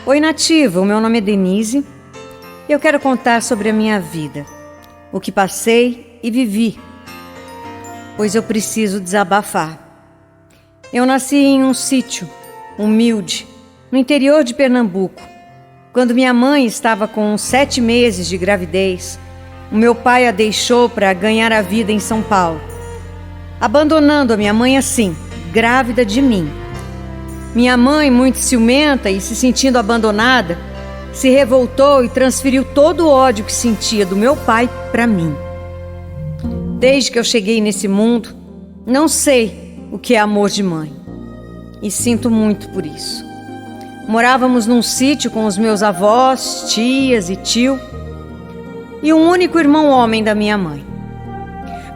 Oi, Nativa, o meu nome é Denise e eu quero contar sobre a minha vida, o que passei e vivi, pois eu preciso desabafar. Eu nasci em um sítio humilde, no interior de Pernambuco. Quando minha mãe estava com 7 meses de gravidez, o meu pai a deixou para ganhar a vida em São Paulo, abandonando a minha mãe assim, grávida de mim. Minha mãe, muito ciumenta e se sentindo abandonada, se revoltou e transferiu todo o ódio que sentia do meu pai para mim. Desde que eu cheguei nesse mundo, não sei o que é amor de mãe e sinto muito por isso. Morávamos num sítio com os meus avós, tias e tio e um único irmão homem da minha mãe.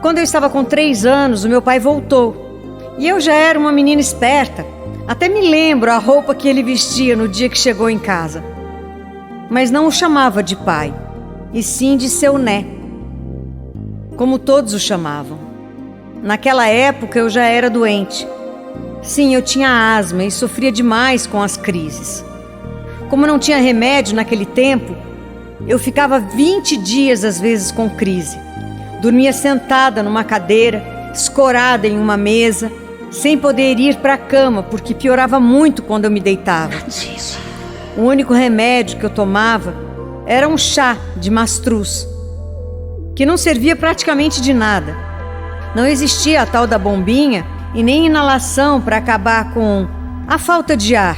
Quando eu estava com 3 anos, o meu pai voltou e eu já era uma menina esperta. Até me lembro a roupa que ele vestia no dia que chegou em casa. Mas não o chamava de pai, e sim de seu né, como todos o chamavam. Naquela época eu já era doente. Sim, eu tinha asma e sofria demais com as crises. Como não tinha remédio naquele tempo, eu ficava 20 dias às vezes com crise. Dormia sentada numa cadeira, escorada em uma mesa, sem poder ir para a cama, porque piorava muito quando eu me deitava. O único remédio que eu tomava era um chá de mastruz, que não servia praticamente de nada. Não existia a tal da bombinha e nem inalação para acabar com a falta de ar.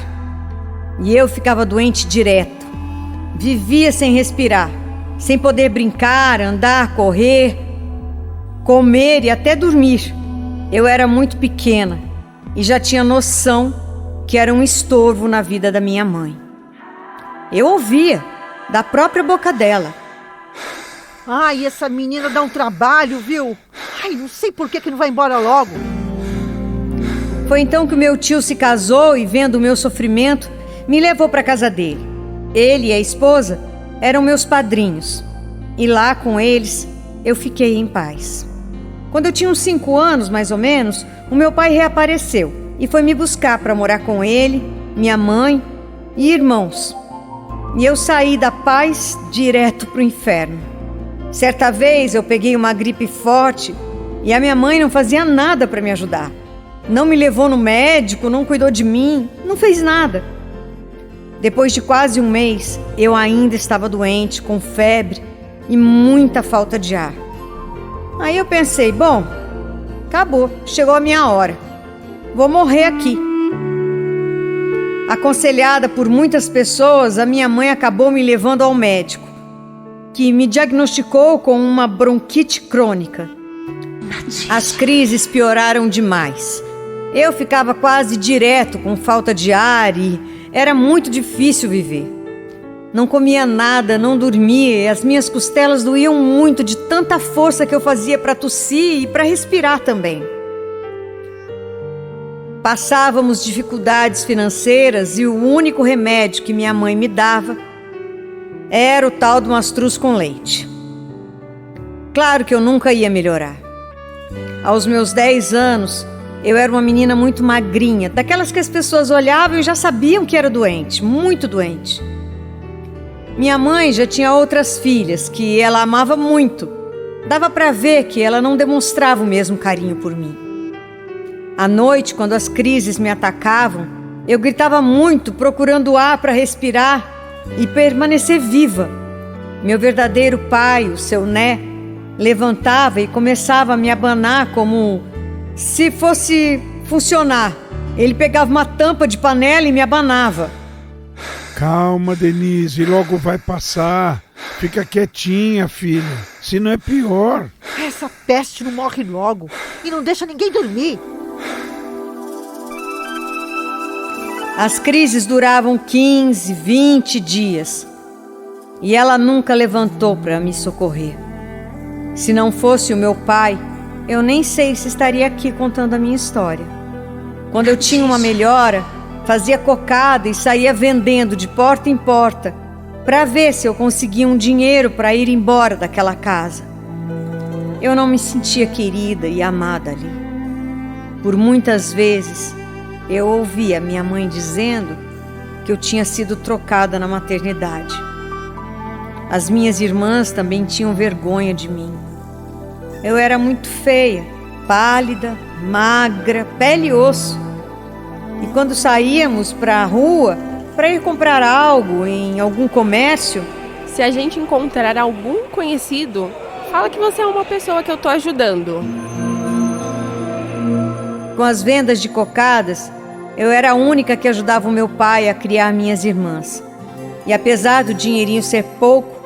E eu ficava doente direto. Vivia sem respirar, sem poder brincar, andar, correr, comer e até dormir. Eu era muito pequena e já tinha noção que era um estorvo na vida da minha mãe. Eu ouvia da própria boca dela. Ai, essa menina dá um trabalho, viu? Ai, não sei por que não vai embora logo. Foi então que o meu tio se casou e, vendo o meu sofrimento, me levou para a casa dele. Ele e a esposa eram meus padrinhos e lá com eles eu fiquei em paz. Quando eu tinha uns 5 anos, mais ou menos, o meu pai reapareceu e foi me buscar para morar com ele, minha mãe e irmãos. E eu saí da paz direto para o inferno. Certa vez eu peguei uma gripe forte e a minha mãe não fazia nada para me ajudar. Não me levou no médico, não cuidou de mim, não fez nada. Depois de quase um mês, eu ainda estava doente, com febre e muita falta de ar. Aí eu pensei, bom, acabou, chegou a minha hora. Vou morrer aqui. Aconselhada por muitas pessoas, a minha mãe acabou me levando ao médico, que me diagnosticou com uma bronquite crônica. As crises pioraram demais. Eu ficava quase direto com falta de ar e era muito difícil viver. Não comia nada, não dormia e as minhas costelas doíam muito de tanta força que eu fazia para tossir e para respirar também. Passávamos dificuldades financeiras e o único remédio que minha mãe me dava era o tal do mastruz com leite. Claro que eu nunca ia melhorar. Aos meus 10 anos, eu era uma menina muito magrinha, daquelas que as pessoas olhavam e já sabiam que era doente, muito doente. Minha mãe já tinha outras filhas que ela amava muito. Dava para ver que ela não demonstrava o mesmo carinho por mim. À noite, quando as crises me atacavam, eu gritava muito, procurando ar para respirar e permanecer viva. Meu verdadeiro pai, o seu né, levantava e começava a me abanar como se fosse funcionar. Ele pegava uma tampa de panela e me abanava. Calma, Denise, logo vai passar. Fica quietinha, filha, senão é pior. Essa peste não morre logo e não deixa ninguém dormir. As crises duravam 15, 20 dias e ela nunca levantou para me socorrer. Se não fosse o meu pai, eu nem sei se estaria aqui contando a minha história. Quando eu tinha uma melhora, fazia cocada e saía vendendo de porta em porta para ver se eu conseguia um dinheiro para ir embora daquela casa. Eu não me sentia querida e amada ali. Por muitas vezes eu ouvia minha mãe dizendo que eu tinha sido trocada na maternidade. As minhas irmãs também tinham vergonha de mim. Eu era muito feia, pálida, magra, pele e osso. E quando saíamos para a rua para ir comprar algo em algum comércio, se a gente encontrar algum conhecido, fala que você é uma pessoa que eu tô ajudando. Com as vendas de cocadas, eu era a única que ajudava o meu pai a criar minhas irmãs. E apesar do dinheirinho ser pouco,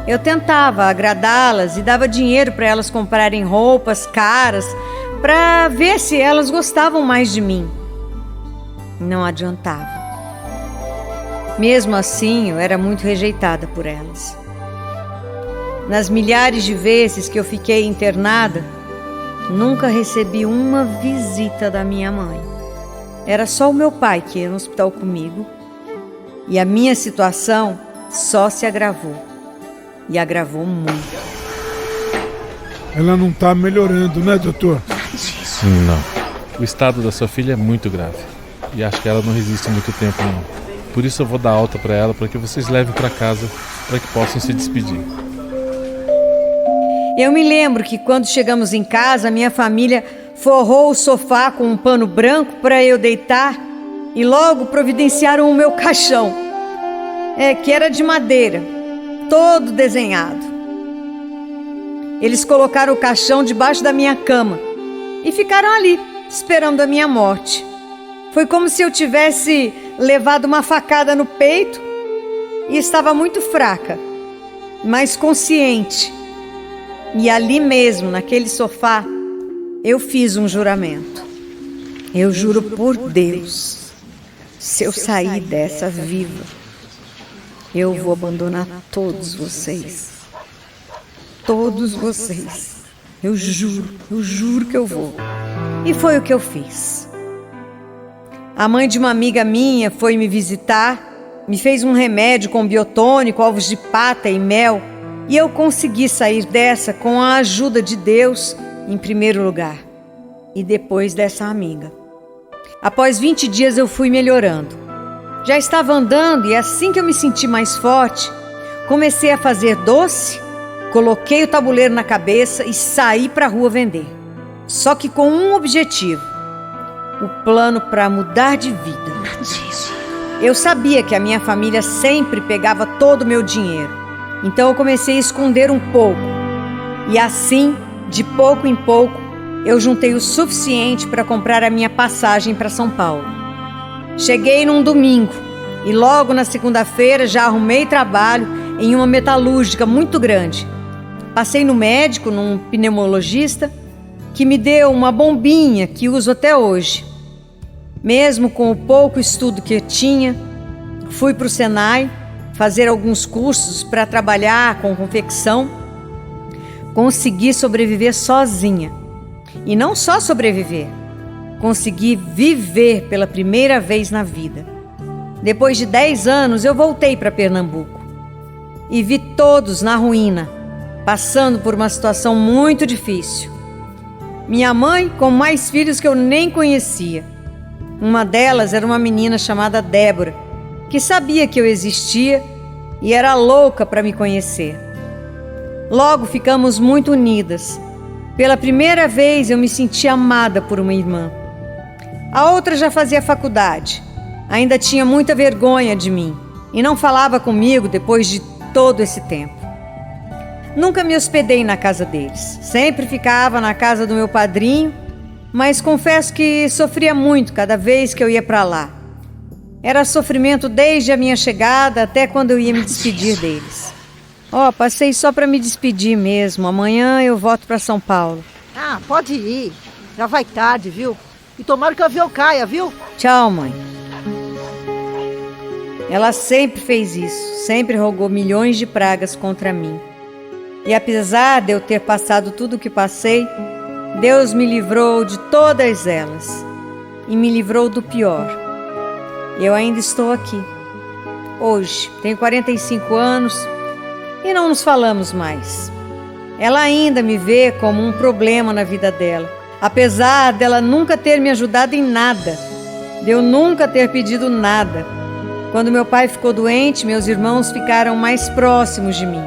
eu tentava agradá-las e dava dinheiro para elas comprarem roupas caras para ver se elas gostavam mais de mim. Não adiantava. Mesmo assim, eu era muito rejeitada por elas. Nas milhares de vezes que eu fiquei internada, nunca recebi uma visita da minha mãe. Era só o meu pai que ia no hospital comigo e a minha situação só se agravou. E agravou muito. Ela não está melhorando, né, doutor? Não. O estado da sua filha é muito grave. E acho que ela não resiste muito tempo, não. Por isso eu vou dar alta para ela, para que vocês levem para casa, para que possam se despedir. Eu me lembro que quando chegamos em casa, minha família forrou o sofá com um pano branco para eu deitar e logo providenciaram o meu caixão, que era de madeira, todo desenhado. Eles colocaram o caixão debaixo da minha cama e ficaram ali, esperando a minha morte. Foi como se eu tivesse levado uma facada no peito e estava muito fraca, mas consciente. E ali mesmo, naquele sofá, eu fiz um juramento. Eu juro por Deus, se eu sair dessa viva, eu vou abandonar todos vocês. Todos vocês. Eu juro que eu vou. E foi o que eu fiz. A mãe de uma amiga minha foi me visitar, me fez um remédio com biotônico, ovos de pata e mel, e eu consegui sair dessa com a ajuda de Deus, em primeiro lugar, e depois dessa amiga. Após 20 dias eu fui melhorando. Já estava andando e assim que eu me senti mais forte, comecei a fazer doce, coloquei o tabuleiro na cabeça e saí para a rua vender. Só que com um objetivo: o plano para mudar de vida. Eu sabia que a minha família sempre pegava todo o meu dinheiro. Então eu comecei a esconder um pouco. E assim, de pouco em pouco, eu juntei o suficiente para comprar a minha passagem para São Paulo. Cheguei num domingo e logo na segunda-feira já arrumei trabalho em uma metalúrgica muito grande. Passei no médico, num pneumologista, que me deu uma bombinha que uso até hoje. Mesmo com o pouco estudo que eu tinha, fui para o Senai fazer alguns cursos para trabalhar com confecção. Consegui sobreviver sozinha. E não só sobreviver, consegui viver pela primeira vez na vida. Depois de 10 anos, eu voltei para Pernambuco e vi todos na ruína, passando por uma situação muito difícil. Minha mãe com mais filhos que eu nem conhecia. Uma delas era uma menina chamada Débora, que sabia que eu existia e era louca para me conhecer. Logo ficamos muito unidas. Pela primeira vez eu me senti amada por uma irmã. A outra já fazia faculdade, ainda tinha muita vergonha de mim e não falava comigo depois de todo esse tempo. Nunca me hospedei na casa deles, sempre ficava na casa do meu padrinho, mas confesso que sofria muito cada vez que eu ia para lá. Era sofrimento desde a minha chegada até quando eu ia me despedir deles. Passei só para me despedir mesmo. Amanhã eu volto para São Paulo. Ah, pode ir. Já vai tarde, viu? E tomara que o avião caia, viu? Tchau, mãe. Ela sempre fez isso, sempre rogou milhões de pragas contra mim. E apesar de eu ter passado tudo o que passei, Deus me livrou de todas elas e me livrou do pior. Eu ainda estou aqui. Hoje, tenho 45 anos e não nos falamos mais. Ela ainda me vê como um problema na vida dela, apesar dela nunca ter me ajudado em nada, de eu nunca ter pedido nada. Quando meu pai ficou doente, meus irmãos ficaram mais próximos de mim.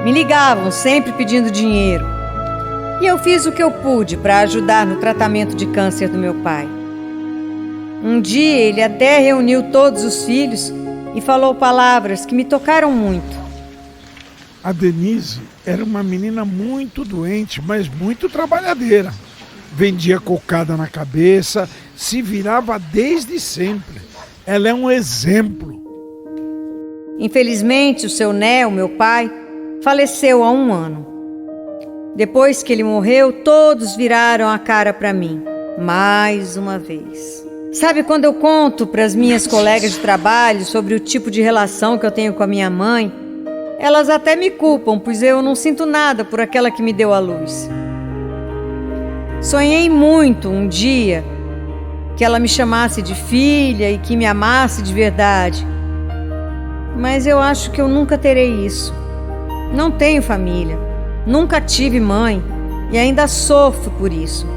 Me ligavam, sempre pedindo dinheiro. E eu fiz o que eu pude para ajudar no tratamento de câncer do meu pai. Um dia ele até reuniu todos os filhos e falou palavras que me tocaram muito. A Denise era uma menina muito doente, mas muito trabalhadeira. Vendia cocada na cabeça, se virava desde sempre. Ela é um exemplo. Infelizmente, o seu Né, o meu pai, faleceu há 1 ano. Depois que ele morreu, todos viraram a cara para mim, mais uma vez. Sabe, quando eu conto para as minhas colegas de trabalho sobre o tipo de relação que eu tenho com a minha mãe, elas até me culpam, pois eu não sinto nada por aquela que me deu a luz. Sonhei muito um dia que ela me chamasse de filha e que me amasse de verdade. Mas eu acho que eu nunca terei isso. Não tenho família, nunca tive mãe e ainda sofro por isso.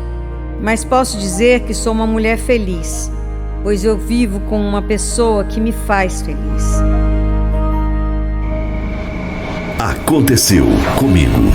Mas posso dizer que sou uma mulher feliz, pois eu vivo com uma pessoa que me faz feliz. Aconteceu comigo.